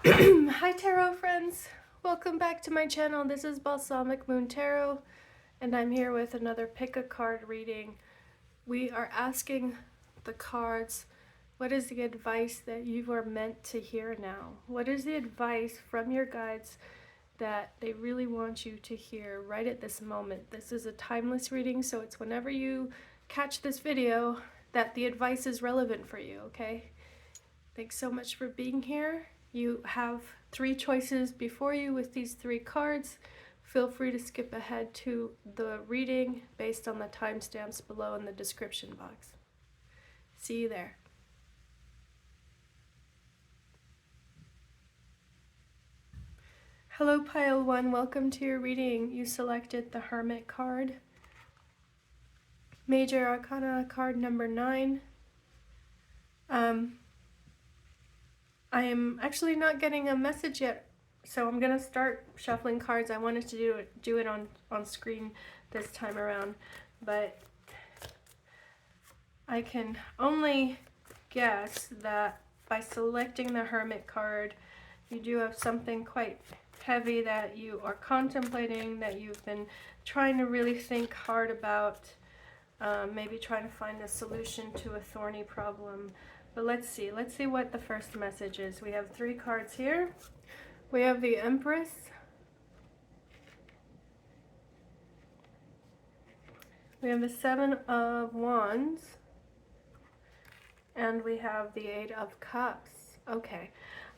Hi Tarot friends, welcome back to my channel. This is Balsamic Moon Tarot and I'm here with another pick a card reading. We are asking the cards, what is the advice that you are meant to hear now? What is the advice from your guides that they really want you to hear right at this moment? This is a timeless reading, so it's whenever you catch this video that the advice is relevant for you, okay? Thanks so much for being here. You have 3 choices before you with these 3 cards. Feel free to skip ahead to the reading based on the timestamps below in the description box. See you there. Hello Pile 1, welcome to your reading. You selected the Hermit card. Major Arcana card number 9. I am actually not getting a message yet, so I'm gonna start shuffling cards. I wanted to do it on screen this time around, but I can only guess that by selecting the Hermit card, you do have something quite heavy that you are contemplating, that you've been trying to really think hard about, maybe trying to find a solution to a thorny problem. But let's see what the first message is. We have 3 cards here. We have the Empress. We have the 7 of Wands. And we have the 8 of Cups. Okay.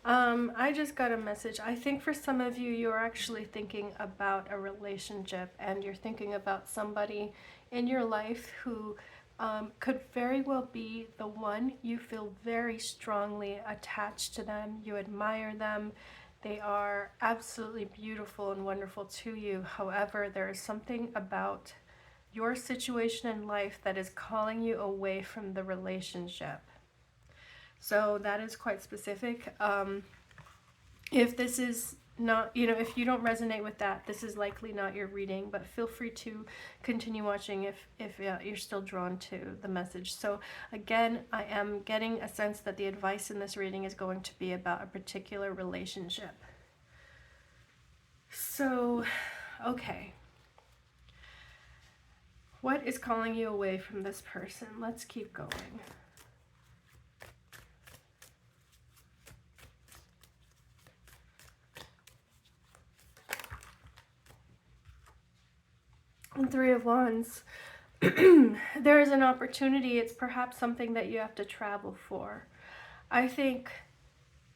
I just got a message. I think for some of you, you're actually thinking about a relationship and you're thinking about somebody in your life who could very well be the one. You feel very strongly attached to them. You admire them. They are absolutely beautiful and wonderful to you. However, there is something about your situation in life that is calling you away from the relationship. So that is quite specific. If this is not, if you don't resonate with that, this is likely not your reading, but feel free to continue watching if you're still drawn to the message. So again, I am getting a sense that the advice in this reading is going to be about a particular relationship. So, okay. What is calling you away from this person? Let's keep going. And 3 of Wands. There is an opportunity. It's perhaps something that you have to travel for. I think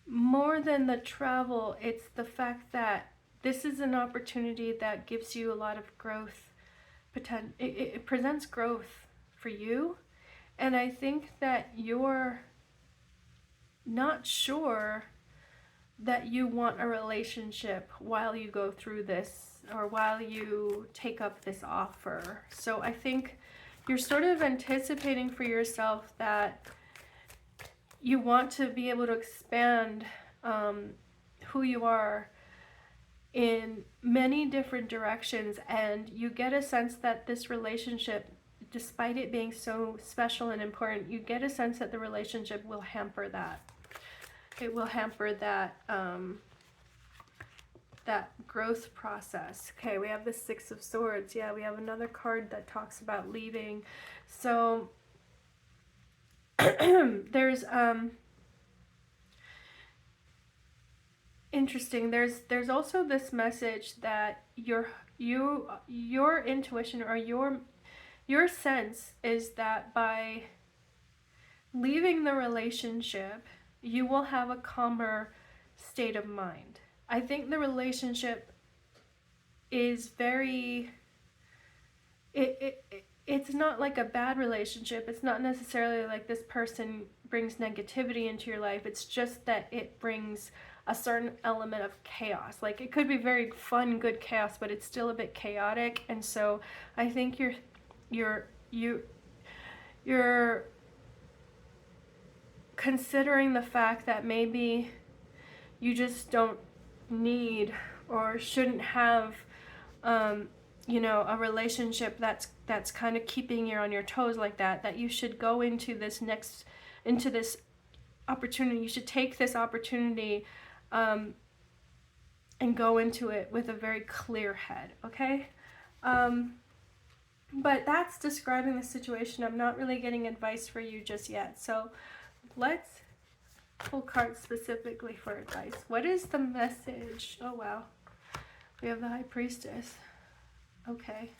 more than the travel, it's the fact that this is an opportunity that gives you a lot of growth potential. It presents growth for you. And I think that you're not sure that you want a relationship while you go through this or while you take up this offer. So I think you're sort of anticipating for yourself that you want to be able to expand who you are in many different directions, and you get a sense that this relationship, despite it being so special and important, you get a sense that the relationship will hamper that. It will hamper that that growth process. Okay, we have the 6 of Swords. Yeah, we have another card that talks about leaving. So there's interesting. There's also this message that your intuition or your sense is that by leaving the relationship, you will have a calmer state of mind. I think the relationship is very, it's not like a bad relationship. It's not necessarily like this person brings negativity into your life. It's just that it brings a certain element of chaos. Like it could be very fun, good chaos, but it's still a bit chaotic. And so I think you're considering the fact that maybe you just don't need or shouldn't have a relationship that's kind of keeping you on your toes like that you should go into this opportunity. You should take this opportunity and go into it with a very clear head, okay? But that's describing the situation. I'm not really getting advice for you just yet. So let's pull cards specifically for advice. What is the message? Oh, wow. We have the High Priestess. Okay.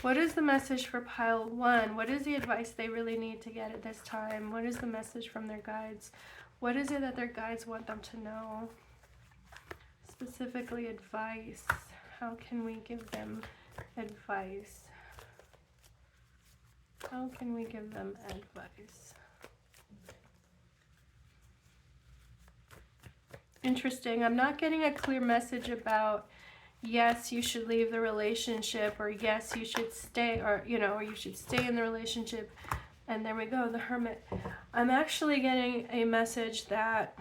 What is the message for pile 1? What is the advice they really need to get at this time? What is the message from their guides? What is it that their guides want them to know? Specifically, advice. How can we give them advice? How can we give them advice? Interesting. I'm not getting a clear message about yes, you should leave the relationship, or yes, you should stay, or, you know, or you should stay in the relationship. And there we go, the Hermit. I'm actually getting a message that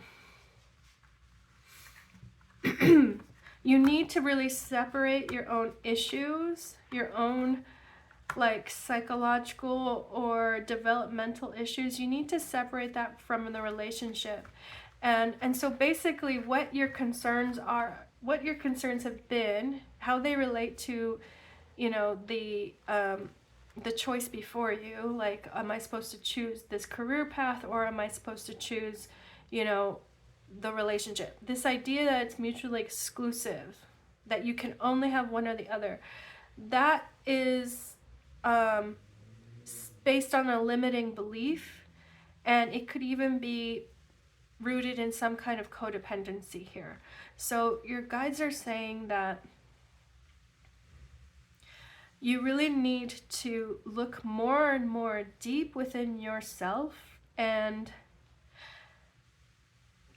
you need to really separate your own issues, your own like psychological or developmental issues. You need to separate that from the relationship. And so basically what your concerns are, what your concerns have been, how they relate to, you know, the choice before you, like, am I supposed to choose this career path, or am I supposed to choose, you know, the relationship? This idea that it's mutually exclusive, that you can only have one or the other, that is based on a limiting belief, and it could even be rooted in some kind of codependency here. So your guides are saying that you really need to look more and more deep within yourself and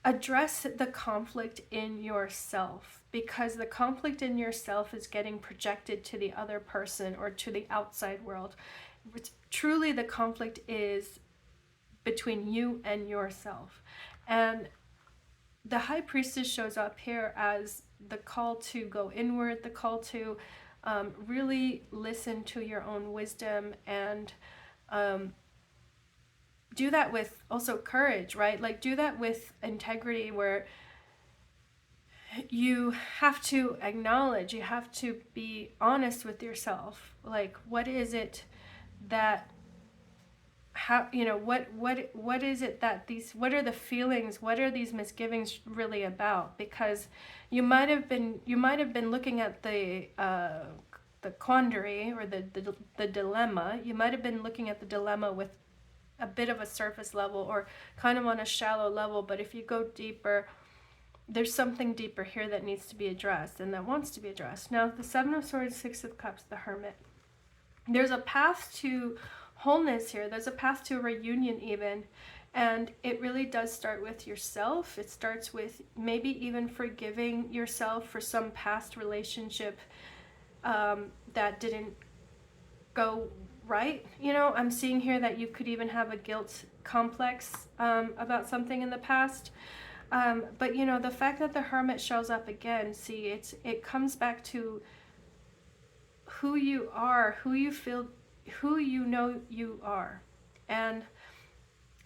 address the conflict in yourself, because the conflict in yourself is getting projected to the other person or to the outside world. Truly, the conflict is between you and yourself. And the High Priestess shows up here as the call to go inward, the call to really listen to your own wisdom, and do that with also courage, right? Like, do that with integrity, where you have to acknowledge, you have to be honest with yourself. Like, what is it that, how, you know, what is it that these, what are the feelings, what are these misgivings really about? Because you might have been looking at the quandary, or the dilemma. You might have been looking at the dilemma with a bit of a surface level, or kind of on a shallow level. But if you go deeper, there's something deeper here that needs to be addressed, and that wants to be addressed. Now, the Seven of Swords, Six of Cups, the Hermit. There's a path to wholeness here. There's a path to a reunion even. And it really does start with yourself. It starts with maybe even forgiving yourself for some past relationship that didn't go right. You know, I'm seeing here that you could even have a guilt complex about something in the past. But, you know, the fact that the Hermit shows up again, see, it comes back to who you are, who you feel, who you know you are. And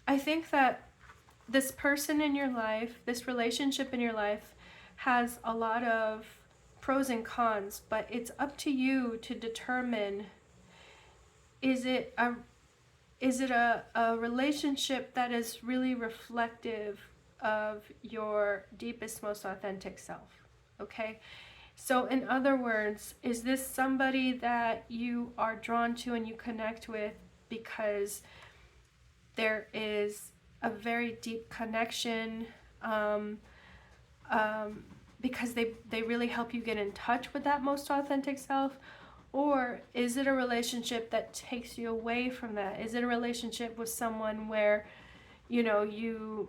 I think that this person in your life, this relationship in your life, has a lot of pros and cons, but it's up to you to determine, is it a relationship that is really reflective of your deepest, most authentic self? Okay? So in other words, is this somebody that you are drawn to and you connect with because there is a very deep connection, because they really help you get in touch with that most authentic self? Or is it a relationship that takes you away from that? Is it a relationship with someone where, you know, you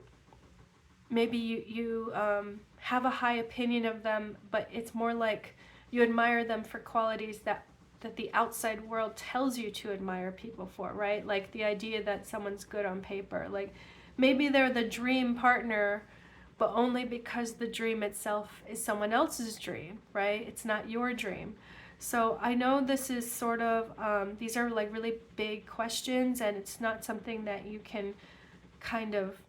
have a high opinion of them, but it's more like you admire them for qualities that the outside world tells you to admire people for, right? Like the idea that someone's good on paper. Like maybe they're the dream partner, but only because the dream itself is someone else's dream, right? It's not your dream. So I know this is sort of, these are like really big questions, and it's not something that you can kind of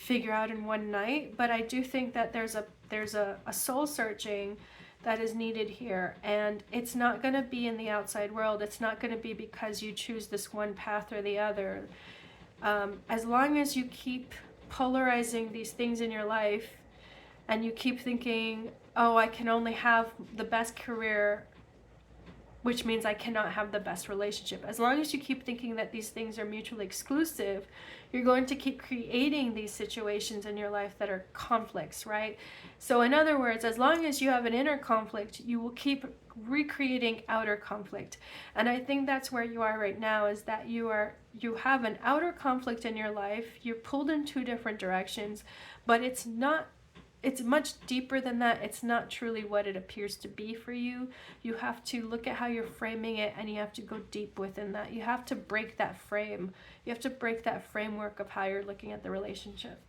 figure out in one night, but I do think that there's a soul searching that is needed here, and it's not going to be in the outside world. It's not going to be because you choose this one path or the other. As long as you keep polarizing these things in your life, and you keep thinking, oh, I can only have the best career, which means I cannot have the best relationship. As long as you keep thinking that these things are mutually exclusive, you're going to keep creating these situations in your life that are conflicts, right? So in other words, as long as you have an inner conflict, you will keep recreating outer conflict. And I think that's where you are right now, is that you have an outer conflict in your life. You're pulled in two different directions, but it's much deeper than that. It's not truly what it appears to be for you. You have to look at how you're framing it, and you have to go deep within that. You have to break that frame. You have to break that framework of how you're looking at the relationship.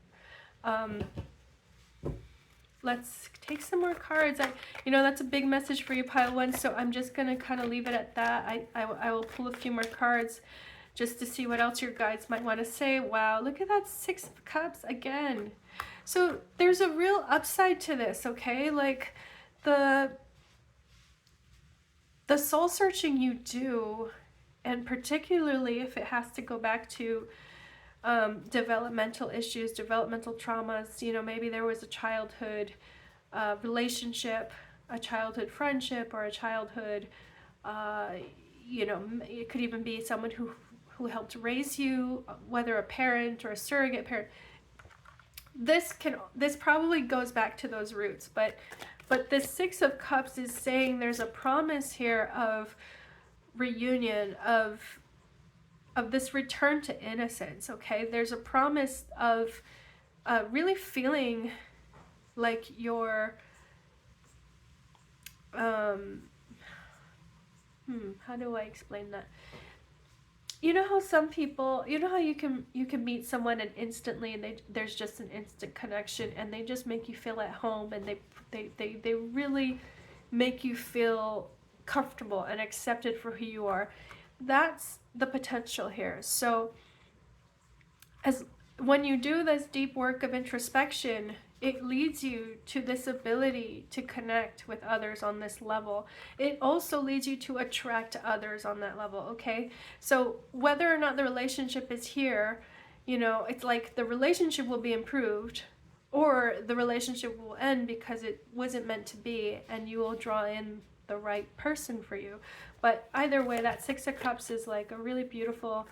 Let's take some more cards. That's a big message for you, pile one, so I'm just going to kind of leave it at that. I will pull a few more cards just to see what else your guides might want to say. Wow, look at that Six of Cups again. So there's a real upside to this, okay? Like the soul searching you do, and particularly if it has to go back to developmental issues, developmental traumas, maybe there was a childhood relationship, a childhood friendship, or a childhood, it could even be someone who helped raise you, whether a parent or a surrogate parent. This probably goes back to those roots, but this Six of Cups is saying there's a promise here of reunion, of this return to innocence, okay? There's a promise of really feeling like you're, how do I explain that? You know how some people, how you can meet someone and instantly, and there's just an instant connection, and they just make you feel at home, and they really make you feel comfortable and accepted for who you are. That's the potential here. So when you do this deep work of introspection, it leads you to this ability to connect with others on this level. It also leads you to attract others on that level, okay? So whether or not the relationship is here, it's like the relationship will be improved, or the relationship will end because it wasn't meant to be, and you will draw in the right person for you. But either way, that Six of Cups is like a really beautiful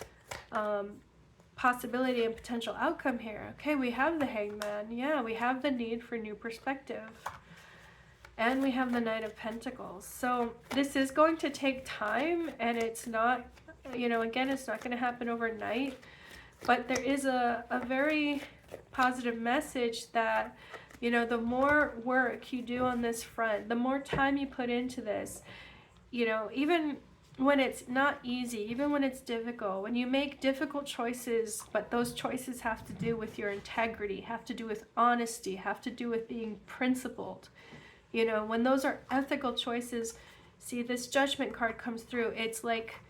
possibility and potential outcome here. Okay, we have the Hangman. Yeah, we have the need for new perspective. And we have the Knight of Pentacles. So this is going to take time, and it's not, again, it's not going to happen overnight. But there is a very positive message that, the more work you do on this front, the more time you put into this, even when it's not easy, even when it's difficult, when you make difficult choices, but those choices have to do with your integrity, have to do with honesty, have to do with being principled. When those are ethical choices, see, this Judgment card comes through. It's like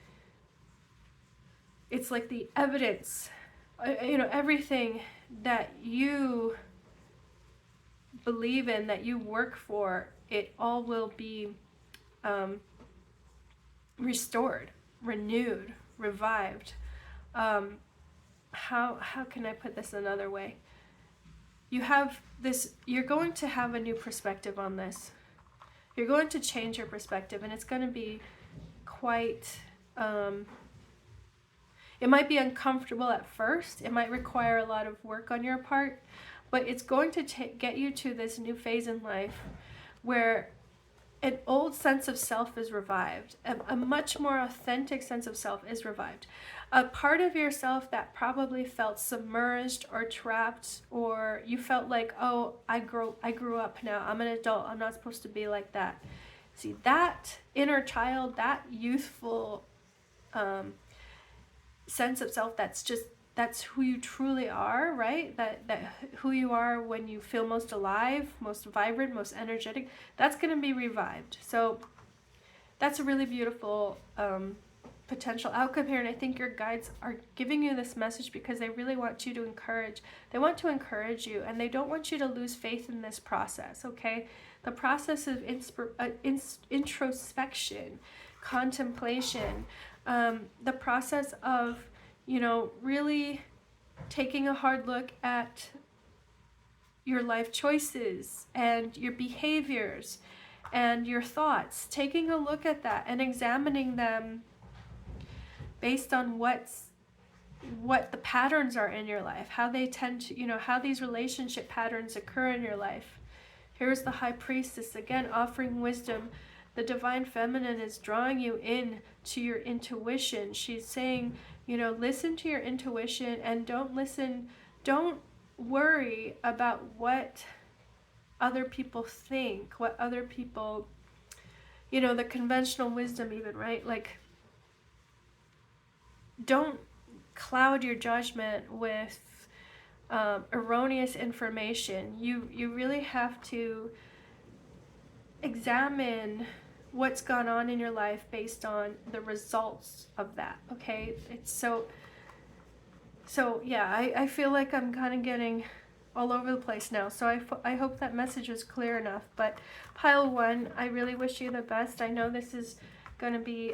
the evidence, everything that you believe in, that you work for, it all will be restored, renewed, revived. How can I put this another way? You're going to have a new perspective on this. You're going to change your perspective, and it's going to be quite, it might be uncomfortable at first. It might require a lot of work on your part, but it's going to get you to this new phase in life where an old sense of self is revived. A much more authentic sense of self is revived. A part of yourself that probably felt submerged or trapped, or you felt like, oh, I grew up now. I'm an adult. I'm not supposed to be like that. See, that inner child, that youthful sense of self, that's who you truly are, right? That who you are when you feel most alive, most vibrant, most energetic, that's going to be revived. So that's a really beautiful potential outcome here. And I think your guides are giving you this message because they really want you to they want to encourage you, and they don't want you to lose faith in this process, okay? The process of introspection, contemplation, the process of, you know, really taking a hard look at your life choices and your behaviors and your thoughts, taking a look at that and examining them based on what the patterns are in your life, how they tend to, you know, how these relationship patterns occur in your life. Here's the High Priestess, again, offering wisdom. The Divine Feminine is drawing you in to your intuition. She's saying, you know, listen to your intuition and don't worry about what other people think, what other people, you know, the conventional wisdom even, right? Like, don't cloud your judgment with erroneous information. You really have to examine what's gone on in your life based on the results of that, okay? It's so yeah, I feel like I'm kind of getting all over the place now, so I hope that message was clear enough. But pile 1, I really wish you the best. I know this is going to be,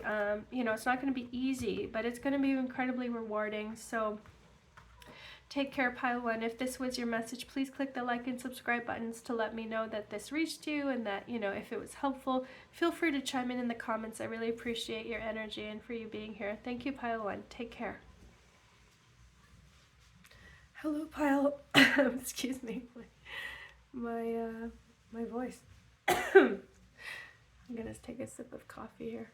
you know, it's not going to be easy, but it's going to be incredibly rewarding. So take care, pile 1. If this was your message, please click the like and subscribe buttons to let me know that this reached you, and that, you know, if it was helpful, feel free to chime in the comments. I really appreciate your energy and for you being here. Thank you, pile 1. Take care. Hello, pile. Excuse me, my voice. I'm gonna take a sip of coffee here.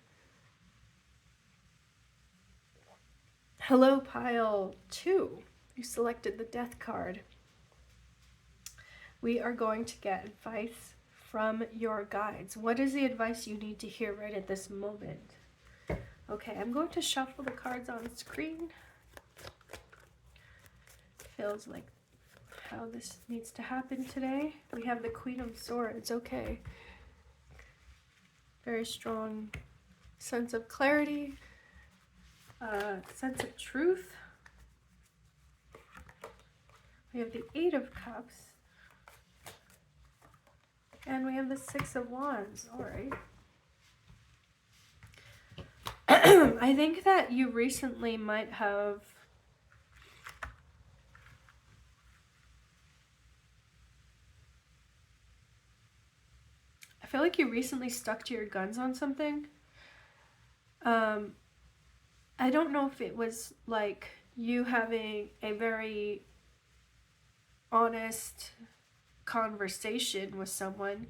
Hello, pile 2. You selected the Death card. We are going to get advice from your guides. What is the advice you need to hear right at this moment? Okay, I'm going to shuffle the cards on the screen. Feels like how this needs to happen today. We have the Queen of Swords. Okay. Very strong sense of clarity, sense of truth. We have the 8 of Cups. And we have the 6 of Wands. All right. I think that you recently might have I feel like you recently stuck to your guns on something. I don't know if it was like you having a very honest conversation with someone,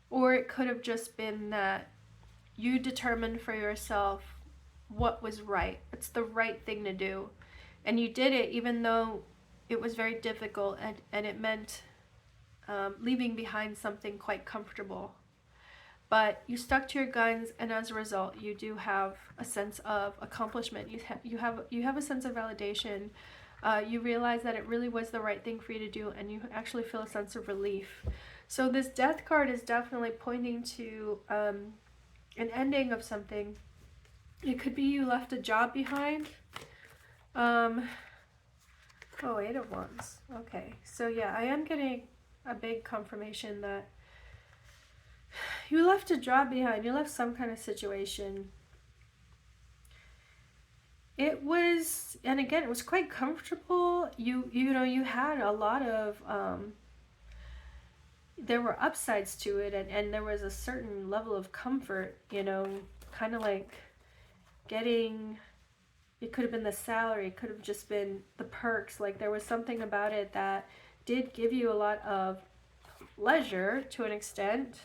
or it could have just been that you determined for yourself what was right. It's the right thing to do. And you did it even though it was very difficult, and it meant leaving behind something quite comfortable. But you stuck to your guns, and as a result, you do have a sense of accomplishment. You have a sense of validation. You realize that it really was the right thing for you to do, and you actually feel a sense of relief. So this Death card is definitely pointing to an ending of something. It could be you left a job behind. Oh, 8 of Wands. Okay, so yeah, I am getting a big confirmation that you left a job behind. You left some kind of situation. It was, and again, it was quite comfortable. You know, you had a lot of, there were upsides to it, and there was a certain level of comfort, you know, kind of like getting, it could have been the salary, it could have just been the perks. Like, there was something about it that did give you a lot of leisure to an extent,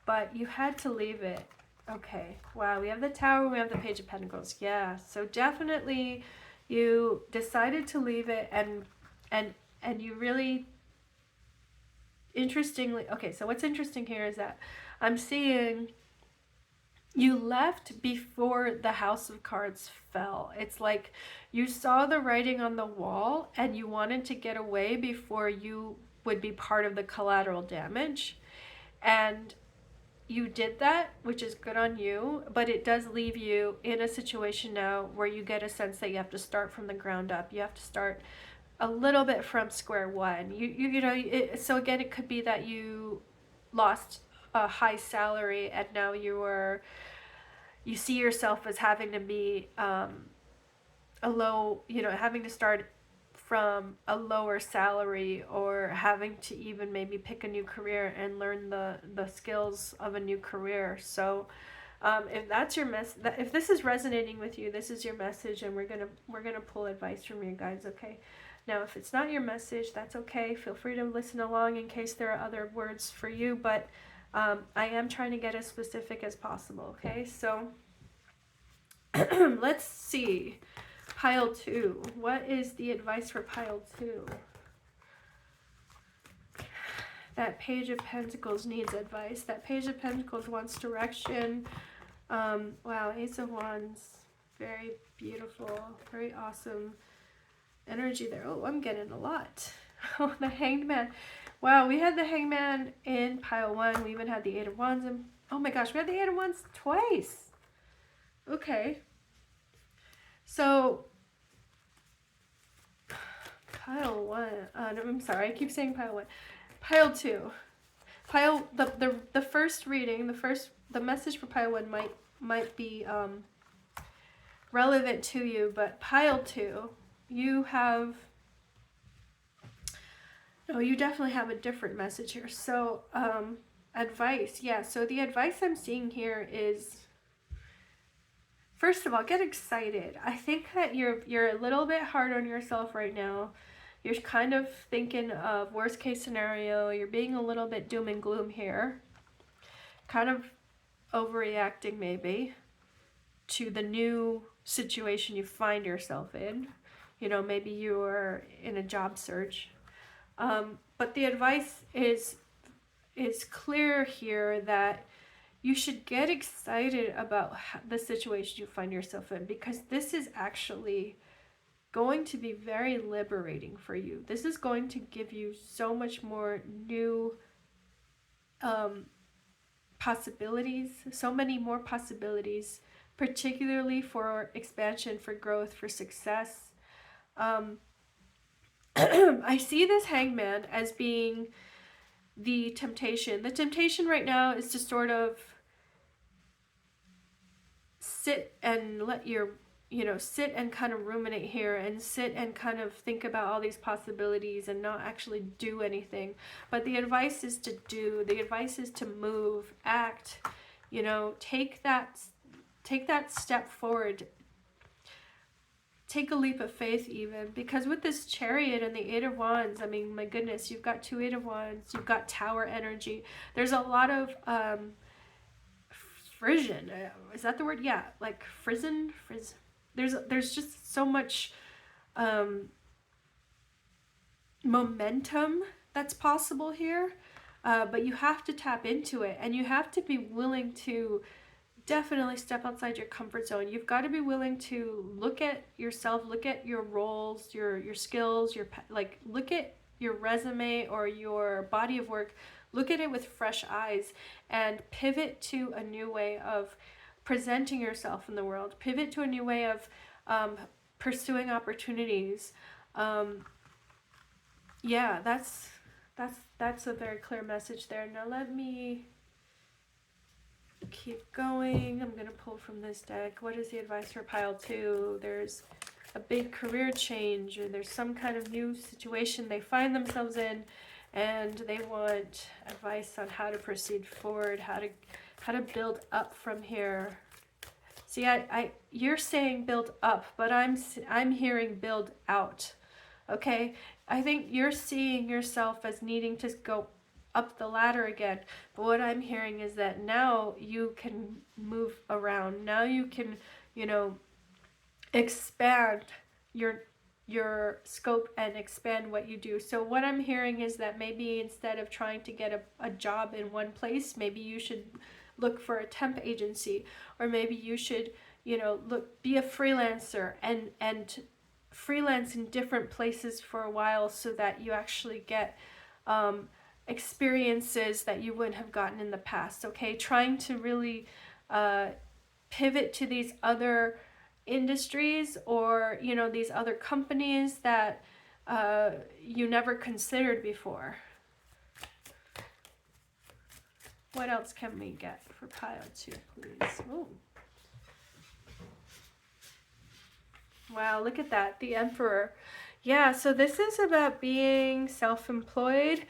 but you had to leave it. Okay, wow, we have the Tower, we have the Page of Pentacles. Yeah, so definitely you decided to leave it, and you really, interestingly, okay, so what's interesting here is that I'm seeing you left before the House of Cards fell. It's like you saw the writing on the wall and you wanted to get away before you would be part of the collateral damage. And you did that, which is good on you, but it does leave you in a situation now where you get a sense that you have to start from the ground up. You have to start a little bit from square one. So again, it could be that you lost a high salary and now you see yourself as having to be a low, having to start from a lower salary, or having to even maybe pick a new career and learn the skills of a new career. So if that's your if this is resonating with you, this is your message, and we're gonna pull advice from you guys. Okay. Now, if it's not your message, that's okay. Feel free to listen along in case there are other words for you, but I am trying to get as specific as possible. Okay, so let's see. Pile 2. What is the advice for pile 2? That Page of Pentacles needs advice. That Page of Pentacles wants direction. Wow, Ace of Wands. Very beautiful. Very awesome energy there. Oh, I'm getting a lot. Oh, the Hanged Man. Wow, we had the Hanged Man in pile 1. We even had the Eight of Wands. And oh my gosh, we had the Eight of Wands twice. Okay. So, pile 1. No, I'm sorry, I keep saying pile 1. Pile 2. The first reading, the message for pile 1 might be relevant to you, but pile 2, you definitely have a different message here. So, advice. Yeah, so the advice I'm seeing here is, first of all, get excited. I think that you're a little bit hard on yourself right now. You're kind of thinking of worst case scenario. You're being a little bit doom and gloom here. Kind of overreacting maybe to the new situation you find yourself in. Maybe you're in a job search. But the advice is clear here that you should get excited about the situation you find yourself in, because this is actually going to be very liberating for you. This is going to give you so much more new possibilities, so many more possibilities, particularly for expansion, for growth, for success. I see this Hangman as being the temptation. The temptation right now is to sort of sit and sit and kind of ruminate here, and sit and kind of think about all these possibilities and not actually do anything. But the advice is to do. The advice is to move, act, take that step forward. Take a leap of faith even, because with this Chariot and the Eight of Wands, I mean, my goodness, you've got 2 Eight of Wands, you've got Tower energy. There's a lot of frisson. Is that the word? Yeah, like frisson. There's just so much momentum that's possible here, but you have to tap into it, and you have to be willing to definitely step outside your comfort zone. You've got to be willing to look at yourself, look at your roles, your skills, look at your resume or your body of work, look at it with fresh eyes, and pivot to a new way of presenting yourself in the world. Pivot to a new way of pursuing opportunities. Yeah, that's a very clear message there. Now let me keep going. I'm going to pull from this deck. What is the advice for pile 2? There's a big career change, or there's some kind of new situation they find themselves in, and they want advice on how to proceed forward, how to build up from here. See, you're saying build up, but I'm hearing build out. Okay? I think you're seeing yourself as needing to go up the ladder again, but what I'm hearing is that now you can move around. Now you can, expand your scope and expand what you do. So what I'm hearing is that maybe instead of trying to get a job in one place, maybe you should look for a temp agency, or maybe you should, be a freelancer and freelance in different places for a while, so that you actually get experiences that you wouldn't have gotten in the past, okay? Trying to really pivot to these other industries, or, you know, these other companies that you never considered before. What else can we get for pile 2, please? Ooh. Wow, look at that, the Emperor. Yeah, so this is about being self-employed.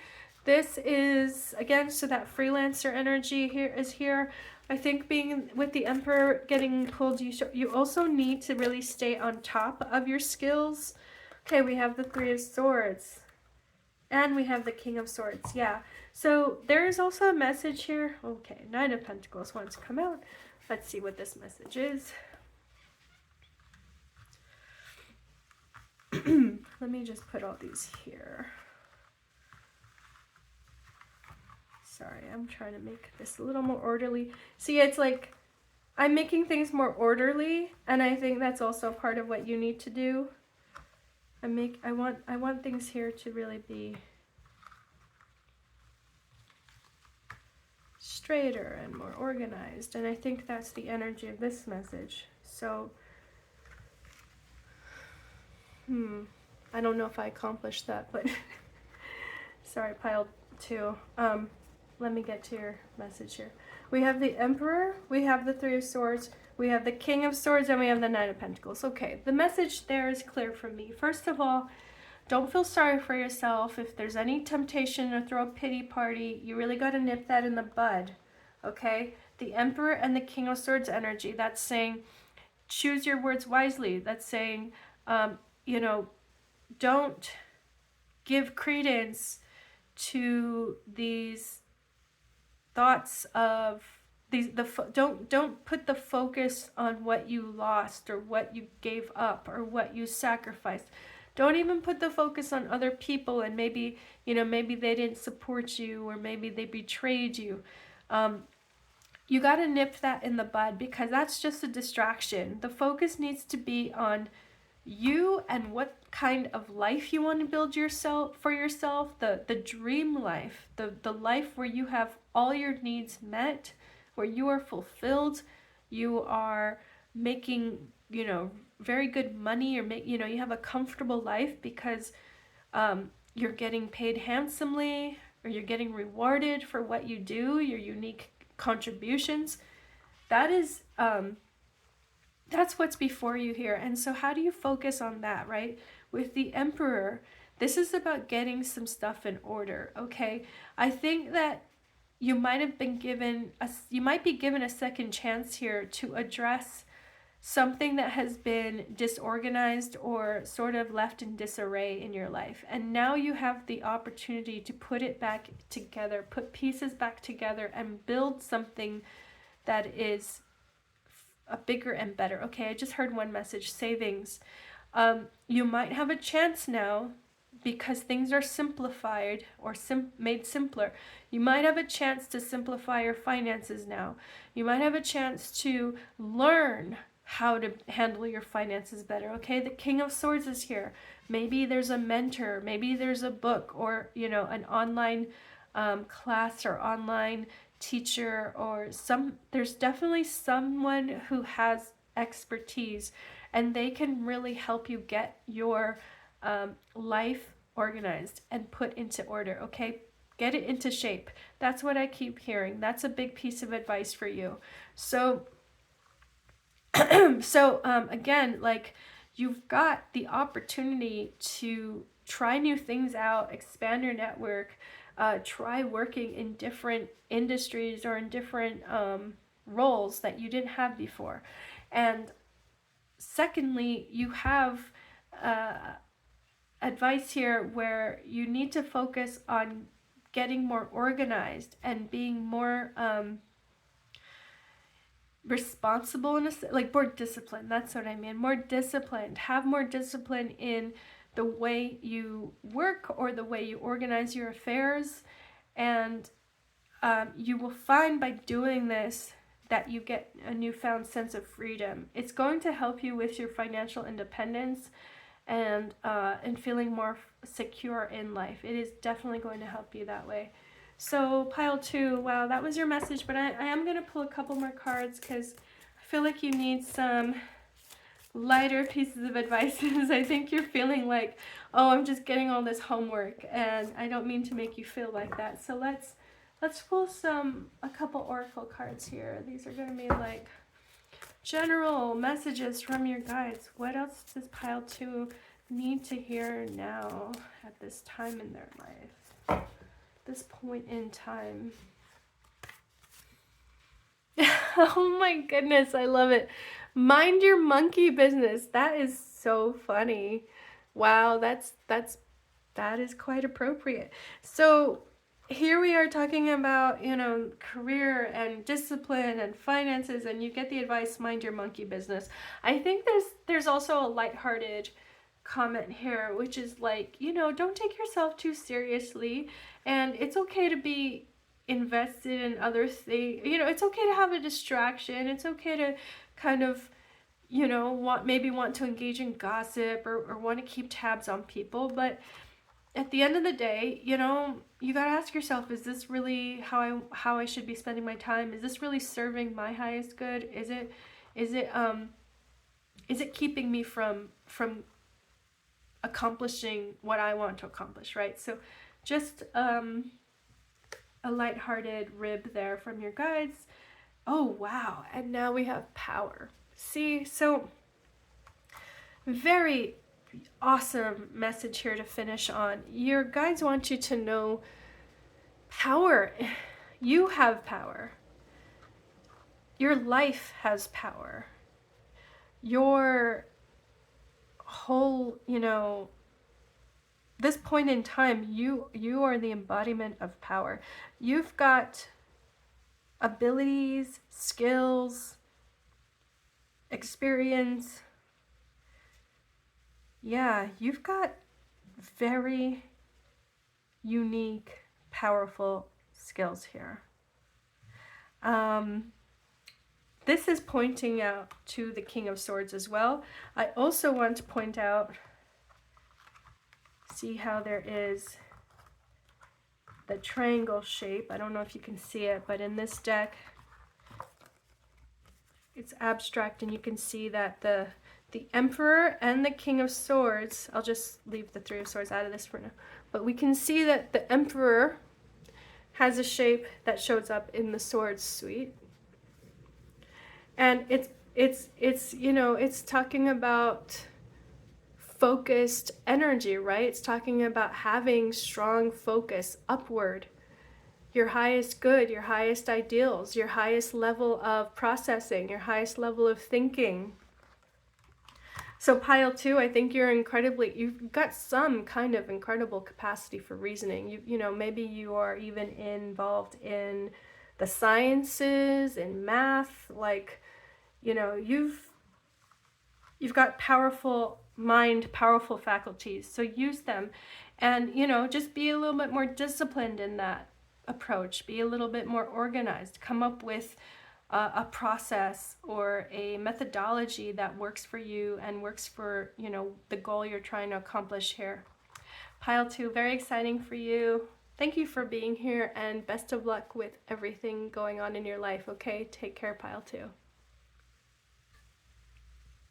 This is, again, so that freelancer energy here is here. I think being with the Emperor getting pulled, you also need to really stay on top of your skills. Okay, we have the 3 of Swords. And we have the King of Swords, yeah. So there is also a message here. Okay, 9 of Pentacles wants to come out. Let's see what this message is. Let me just put all these here. Sorry, I'm trying to make this a little more orderly. See, it's like I'm making things more orderly, and I think that's also part of what you need to do. I want things here to really be straighter and more organized, and I think that's the energy of this message. So I don't know if I accomplished that, but sorry, pile 2. Let me get to your message here. We have the Emperor, we have the 3 of Swords, we have the King of Swords, and we have the 9 of Pentacles. Okay, the message there is clear for me. First of all, don't feel sorry for yourself. If there's any temptation to throw a pity party, you really got to nip that in the bud, okay? The Emperor and the King of Swords energy, that's saying choose your words wisely. That's saying, you know, don't give credence to these thoughts of these. Don't put the focus on what you lost or what you gave up or what you sacrificed. Don't even put the focus on other people, and maybe, you know, maybe they didn't support you, or maybe they betrayed you. You got to nip that in the bud, because that's just a distraction. The focus needs to be on you and what kind of life you want to build for yourself, the dream life, the life where you have all your needs met, where you are fulfilled, you are making, you know, very good money, or you know, you have a comfortable life because you're getting paid handsomely, or you're getting rewarded for what you do, your unique contributions. That is that's what's before you here. And so how do you focus on that, right? With the Emperor, this is about getting some stuff in order, okay? I think that you might be given a second chance here to address something that has been disorganized or sort of left in disarray in your life. And now you have the opportunity to put it back together, put pieces back together, and build something that is a bigger and better. Okay, I just heard one message, savings. You might have a chance now, because things are simplified or made simpler. You might have a chance to simplify your finances now. You might have a chance to learn how to handle your finances better. Okay, the King of Swords is here. Maybe there's a mentor, maybe there's a book, or, you know, an online class or online teacher, or there's definitely someone who has expertise, and they can really help you get your life organized and put into order. Okay, get it into shape. That's what I keep hearing. That's a big piece of advice for you. So again, like, you've got the opportunity to try new things out, expand your network, try working in different industries or in different roles that you didn't have before. And secondly, you have advice here where you need to focus on getting more organized and being more responsible, in like more disciplined. That's what I mean. More disciplined. Have more discipline in the way you work or the way you organize your affairs. And you will find by doing this that you get a newfound sense of freedom. It's going to help you with your financial independence, and feeling more secure in life. It is definitely going to help you that way. So pile 2, wow, that was your message, but I am going to pull a couple more cards because I feel like you need some lighter pieces of advices. I think you're feeling like, oh, I'm just getting all this homework, and I don't mean to make you feel like that. So let's pull a couple oracle cards here. These are going to be like general messages from your guides. What else does pile 2 need to hear now at this time in their life? This point in time. Oh my goodness, I love it. Mind your monkey business. That is so funny. Wow, that is quite appropriate. So here we are talking about, you know, career and discipline and finances, and you get the advice, mind your monkey business. I think there's also a lighthearted comment here, which is like, you know, don't take yourself too seriously, and it's okay to be invested in other things. You know, it's okay to have a distraction. It's okay to kind of, you know, want to engage in gossip or want to keep tabs on people, but at the end of the day, you know, you got to ask yourself, is this really how I should be spending my time? Is this really serving my highest good? Is it keeping me from accomplishing what I want to accomplish, right? So just a lighthearted rib there from your guides. Oh, wow. And now we have power. See, so very awesome message here to finish on. Your guides want you to know power. You have power. Your life has power. Your whole, you know, this point in time, you are the embodiment of power. You've got abilities, skills, experience. Yeah, you've got very unique, powerful skills here. This is pointing out to the King of Swords as well. I also want to point out, see how there is the triangle shape. I don't know if you can see it, but in this deck, it's abstract, and you can see that the Emperor and the King of Swords, I'll just leave the Three of Swords out of this for now, but we can see that the Emperor has a shape that shows up in the Swords suite. And it's you know, it's talking about focused energy, right? It's talking about having strong focus upward, your highest good, your highest ideals, your highest level of processing, your highest level of thinking. So pile 2, I think you've got some kind of incredible capacity for reasoning. You know, maybe you are even involved in the sciences and math, like, you know, you've got powerful mind, powerful faculties, so use them. And, you know, just be a little bit more disciplined in that approach. Be a little bit more organized. Come up with a process or a methodology that works for you and works for, you know, the goal you're trying to accomplish here. Pile 2, very exciting for you. Thank you for being here, and best of luck with everything going on in your life, okay? Take care, pile 2.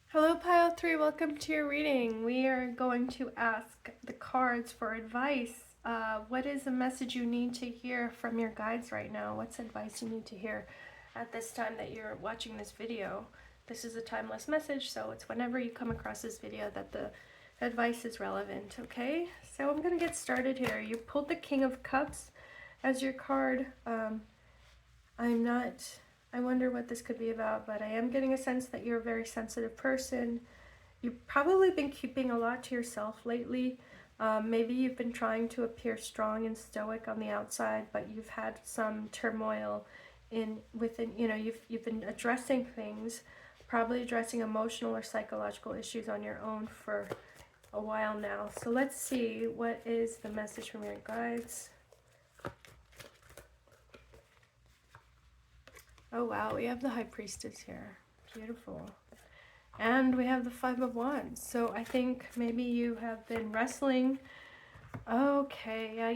Hello, pile 3. Welcome to your reading. We are going to ask the cards for advice. What is the message you need to hear from your guides right now? What's advice you need to hear at this time that you're watching this video? This is a timeless message, so it's whenever you come across this video that the advice is relevant, okay? So I'm going to get started here. You pulled the King of Cups as your card. I wonder what this could be about, but I am getting a sense that you're a very sensitive person. You've probably been keeping a lot to yourself lately. Maybe you've been trying to appear strong and stoic on the outside, but you've had some turmoil within, you know, you've been addressing things, probably addressing emotional or psychological issues on your own for a while now. So let's see, what is the message from your guides? Oh wow, we have the High Priestess here. Beautiful. And we have the Five of Wands. So I think maybe you have been wrestling. Okay, yeah,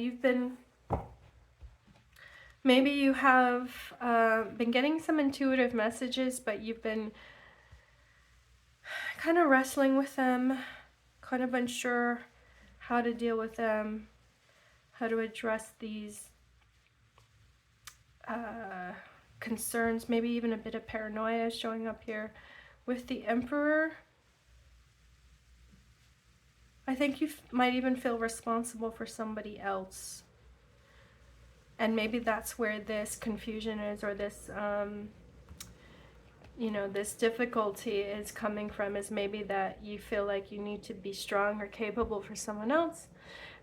maybe you have been getting some intuitive messages, but you've been kind of wrestling with them, kind of unsure how to deal with them, how to address these concerns, maybe even a bit of paranoia showing up here with the Emperor. I think you might even feel responsible for somebody else. And maybe that's where this confusion is, or this, you know, this difficulty is coming from, is maybe that you feel like you need to be strong or capable for someone else.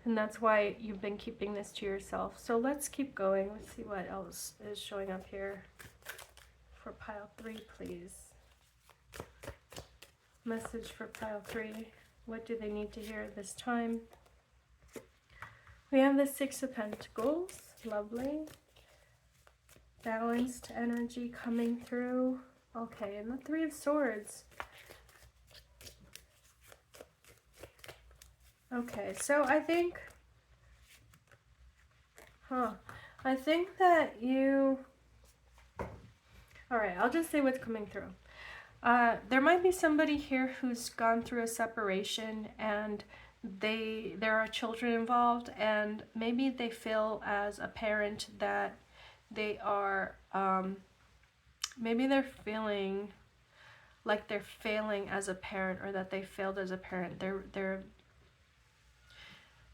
And that's why you've been keeping this to yourself. So let's keep going. Let's see what else is showing up here for pile 3, please. Message for pile 3. What do they need to hear this time? We have the Six of Pentacles. Lovely. Balanced energy coming through. Okay, and the Three of Swords. Okay, so I think that you... Alright, I'll just say what's coming through. There might be somebody here who's gone through a separation, and there are children involved, and maybe they feel as a parent that they are, maybe they're feeling like they're failing as a parent, or that they failed as a parent.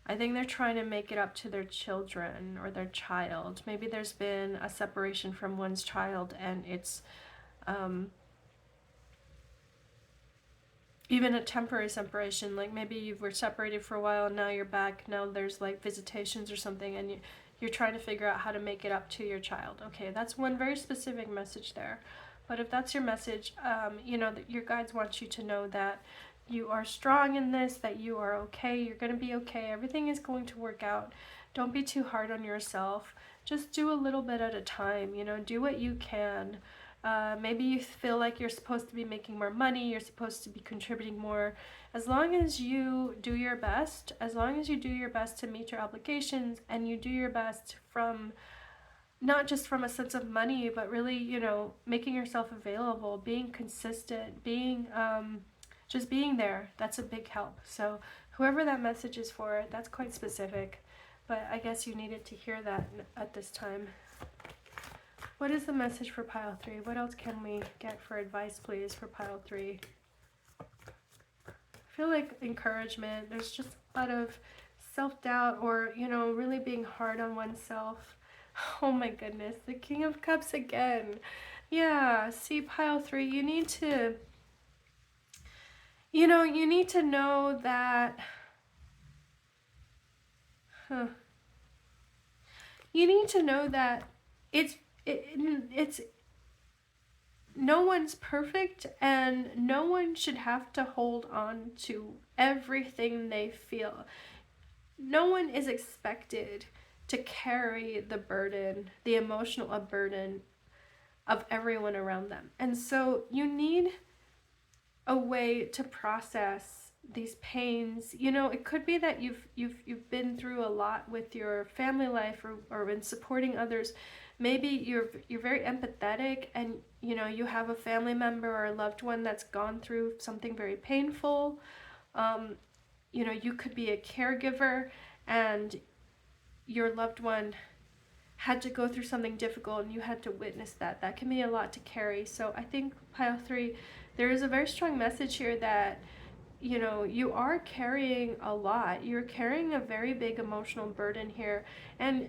I think they're trying to make it up to their children or their child. Maybe there's been a separation from one's child, and it's even a temporary separation. Like maybe you were separated for a while and now you're back. Now there's like visitations or something, and you're trying to figure out how to make it up to your child. Okay, that's one very specific message there. But if that's your message, you know, that your guides want you to know that you are strong in this, that you are okay, you're going to be okay, everything is going to work out. Don't be too hard on yourself. Just do a little bit at a time, you know, do what you can. Maybe you feel like you're supposed to be making more money, you're supposed to be contributing more. As long as you do your best, as long as you do your best to meet your obligations, and you do your best from, not just from a sense of money, but really, you know, making yourself available, being consistent, being, just being there, that's a big help. So whoever that message is for, that's quite specific, but I guess you needed to hear that at this time. What is the message for pile 3? What else can we get for advice, please, for pile 3? I feel like encouragement. There's just a lot of self-doubt, or, you know, really being hard on oneself. Oh my goodness, the King of Cups again. Yeah, see, pile 3, you need to, you know, you need to know that, you need to know that it's no one's perfect, and no one should have to hold on to everything they feel. No one is expected to carry the burden, the emotional burden of everyone around them. And so you need a way to process these pains. You know, it could be that you've been through a lot with your family life, or in supporting others. Maybe you're very empathetic, and you know, you have a family member or a loved one that's gone through something very painful. You know, you could be a caregiver, and your loved one had to go through something difficult, and you had to witness that. That can be a lot to carry. So I think pile 3, there is a very strong message here that, you know, you are carrying a lot. You're carrying a very big emotional burden here, and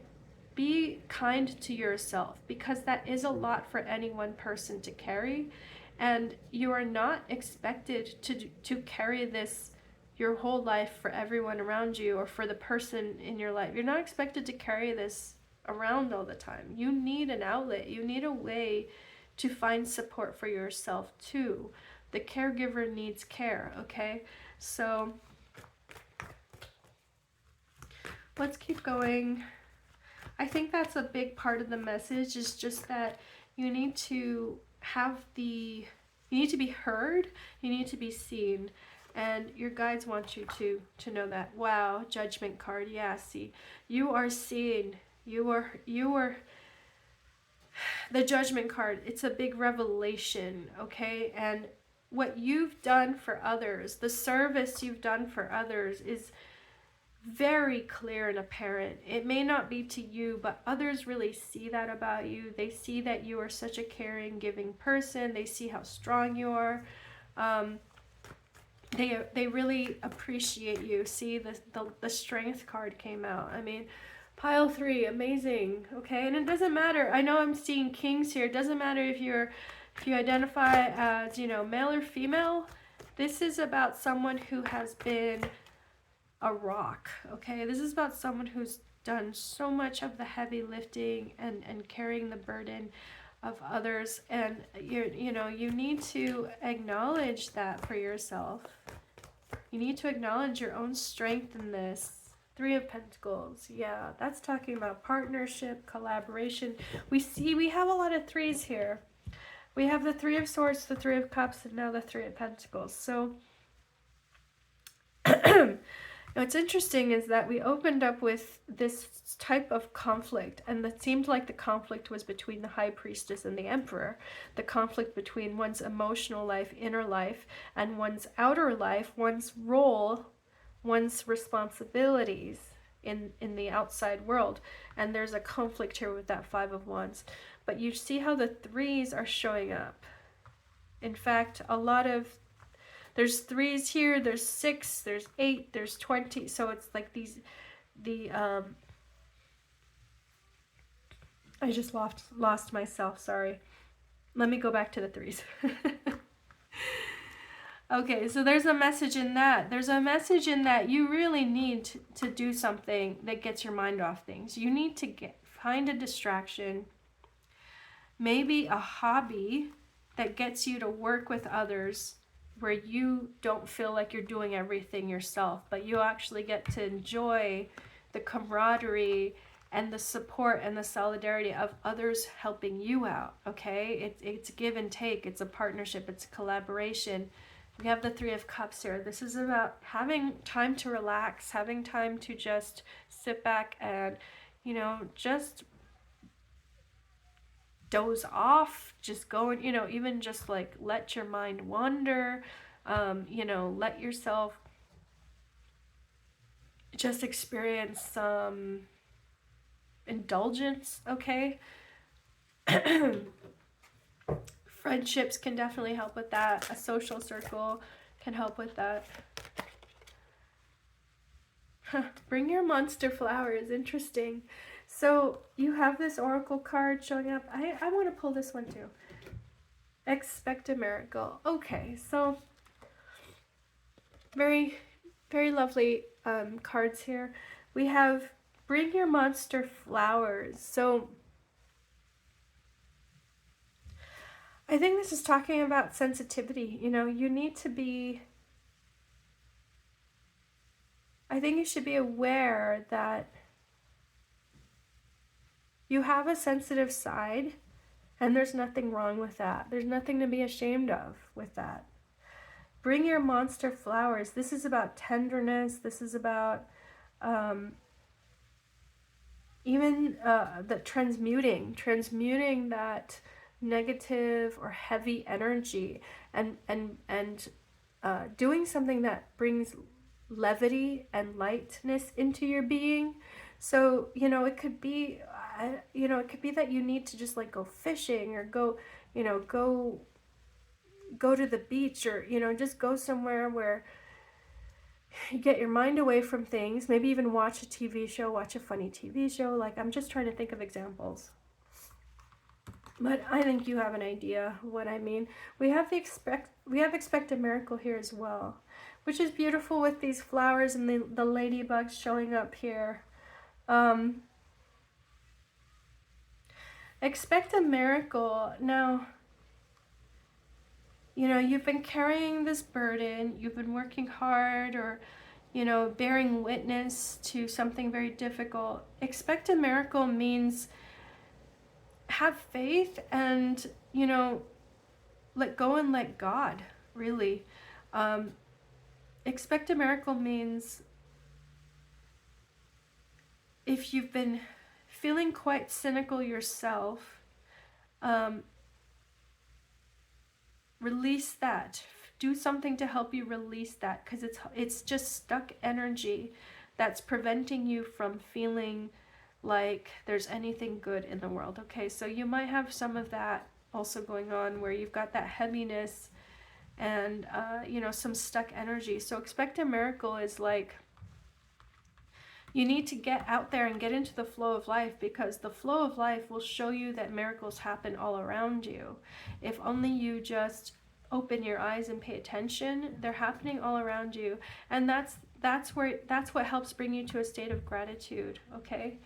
be kind to yourself, because that is a lot for any one person to carry, and you are not expected to carry this your whole life for everyone around you, or for the person in your life. You're not expected to carry this around all the time. You need an outlet. You need a way to find support for yourself too. The caregiver needs care, okay? So let's keep going. I think that's a big part of the message, is just that you need to have the You need to be heard. You need to be seen. And your guides want you to know that. Wow, Judgment card. Yeah, see, you are seen. You are the Judgment card. It's a big revelation, okay? And what you've done for others, the service you've done for others is very clear and apparent. It may not be to you, but others really see that about you. They see that you are such a caring, giving person. They see how strong you are. They really appreciate you. See, the Strength card came out. I mean, pile 3, amazing. Okay, and it doesn't matter. I know I'm seeing kings here. It doesn't matter if you identify as, you know, male or female. This is about someone who has been a rock. Okay, this is about someone who's done so much of the heavy lifting and carrying the burden of others, and you know, you need to acknowledge that for yourself. You need to acknowledge your own strength in this. 3 of Pentacles. Yeah, that's talking about partnership, collaboration. We have a lot of 3s here. We have the 3 of Swords, the 3 of Cups, and now the 3 of Pentacles. So what's interesting is that we opened up with this type of conflict, and it seemed like the conflict was between the High Priestess and the Emperor. The conflict between one's emotional life, inner life, and one's outer life, one's role, one's responsibilities in the outside world. And there's a conflict here with that 5 of Wands. But you see how the 3s are showing up. In fact, a lot of there's 3s here, there's 6, there's 8, there's 20. So it's like I just lost myself, sorry. Let me go back to the 3s. Okay, so there's a message in that. There's a message in that you really need to do something that gets your mind off things. You need to find a distraction, maybe a hobby that gets you to work with others, where you don't feel like you're doing everything yourself, but you actually get to enjoy the camaraderie and the support and the solidarity of others helping you out, okay? It's give and take. It's a partnership. It's a collaboration. We have the 3 of Cups here. This is about having time to relax, having time to just sit back and, you know, just doze off, just go and, you know, even just like let your mind wander, you know, let yourself just experience some indulgence, okay? Friendships can definitely help with that. A social circle can help with that. Bring your monster flowers. Interesting. So you have this oracle card showing up. I want to pull this one too. Expect a miracle. Okay, so very, very lovely cards here. We have bring your monster flowers. So I think this is talking about sensitivity. You know, you need to be, I think you should be aware that you have a sensitive side, and there's nothing wrong with that. There's nothing to be ashamed of with that. Bring your monster flowers. This is about tenderness. This is about even the transmuting that negative or heavy energy, and doing something that brings levity and lightness into your being. So, you know, it could be, you know, it could be that you need to just like go fishing, or go, you know, go to the beach, or, you know, just go somewhere where you get your mind away from things. Maybe even watch a TV show, watch a funny TV show. Like, I'm just trying to think of examples. But I think you have an idea of what I mean. We have expect a miracle here as well, which is beautiful with these flowers and the ladybugs showing up here. Expect a miracle. Now, you know, you've been carrying this burden, you've been working hard, or, you know, bearing witness to something very difficult. Expect a miracle means have faith and, you know, let go and let God, really. Expect a miracle means if you've been feeling quite cynical yourself, release that. Do something to help you release that, because it's just stuck energy that's preventing you from feeling like there's anything good in the world. Okay, so you might have some of that also going on, where you've got that heaviness and you know, some stuck energy. So expect a miracle is like, you need to get out there and get into the flow of life, because the flow of life will show you that miracles happen all around you. If only you just open your eyes and pay attention, they're happening all around you. And that's what helps bring you to a state of gratitude. Okay,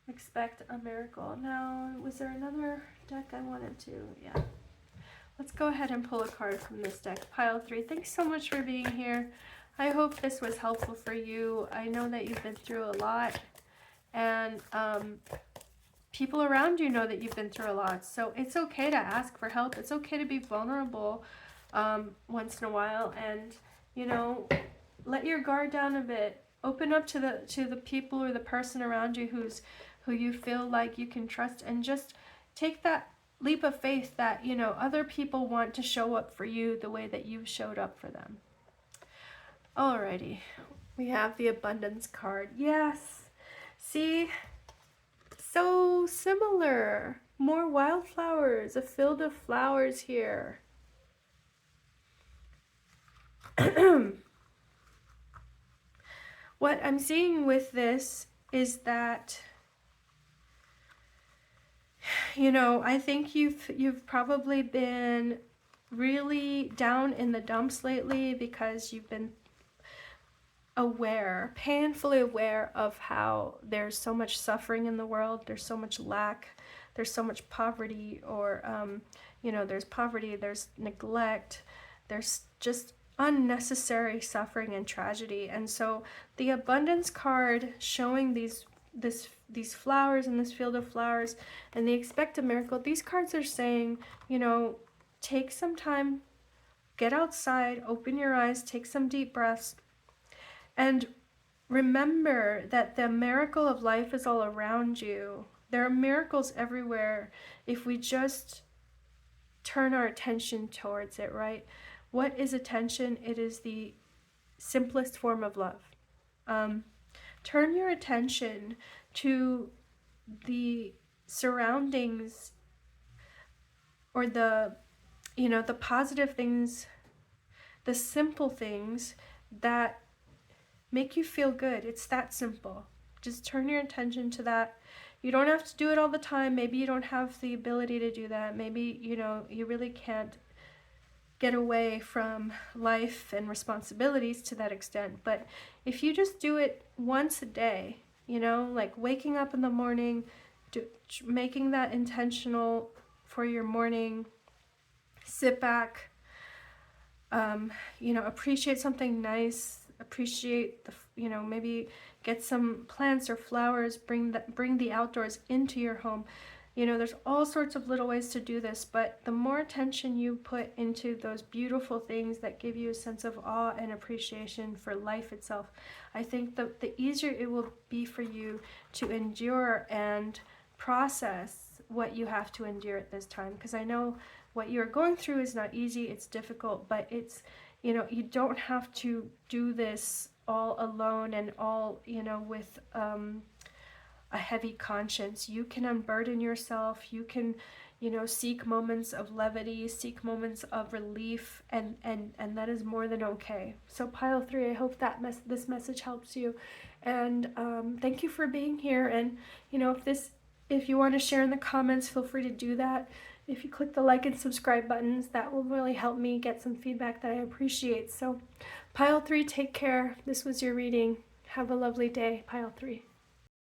expect a miracle. Now, was there another deck I wanted to? Yeah, let's go ahead and pull a card from this deck. Pile 3. Thanks so much for being here. I hope this was helpful for you. I know that you've been through a lot, and people around you know that you've been through a lot. So it's okay to ask for help. It's okay to be vulnerable once in a while, and, you know, let your guard down a bit. Open up to the people or the person around you who you feel like you can trust, and just take that leap of faith that, you know, other people want to show up for you the way that you've showed up for them. Alrighty, we have the abundance card. Yes, see, so similar. More wildflowers, a field of flowers here. What I'm seeing with this is that, you know, I think you've probably been really down in the dumps lately, because you've been aware, painfully aware of how there's so much suffering in the world, there's so much lack, there's so much poverty, or you know, there's poverty, there's neglect, there's just unnecessary suffering and tragedy. And so the abundance card showing these flowers in this field of flowers, and the expect a miracle, these cards are saying, you know, take some time, get outside, open your eyes, take some deep breaths, and remember that the miracle of life is all around you. There are miracles everywhere if we just turn our attention towards it, right? What is attention? It is the simplest form of love. Turn your attention to the surroundings, or the, you know, the positive things, the simple things that make you feel good. It's that simple. Just turn your attention to that. You don't have to do it all the time. Maybe you don't have the ability to do that. Maybe, you know, you really can't get away from life and responsibilities to that extent. But if you just do it once a day, you know, like waking up in the morning, making that intentional for your morning, sit back, you know, appreciate something nice, appreciate the, you know, maybe get some plants or flowers, bring the outdoors into your home. You know, there's all sorts of little ways to do this, but the more attention you put into those beautiful things that give you a sense of awe and appreciation for life itself, I think the easier it will be for you to endure and process what you have to endure at this time. Because I know what you're going through is not easy, it's difficult, but it's, you know, you don't have to do this all alone and all, you know, with a heavy conscience. You can unburden yourself. You can, you know, seek moments of levity, seek moments of relief, and that is more than okay. So pile 3, I hope that this message helps you, and thank you for being here. And, you know, if you want to share in the comments, feel free to do that. If you click the like and subscribe buttons, that will really help me get some feedback that I appreciate. So pile 3, take care. This was your reading. Have a lovely day, pile 3.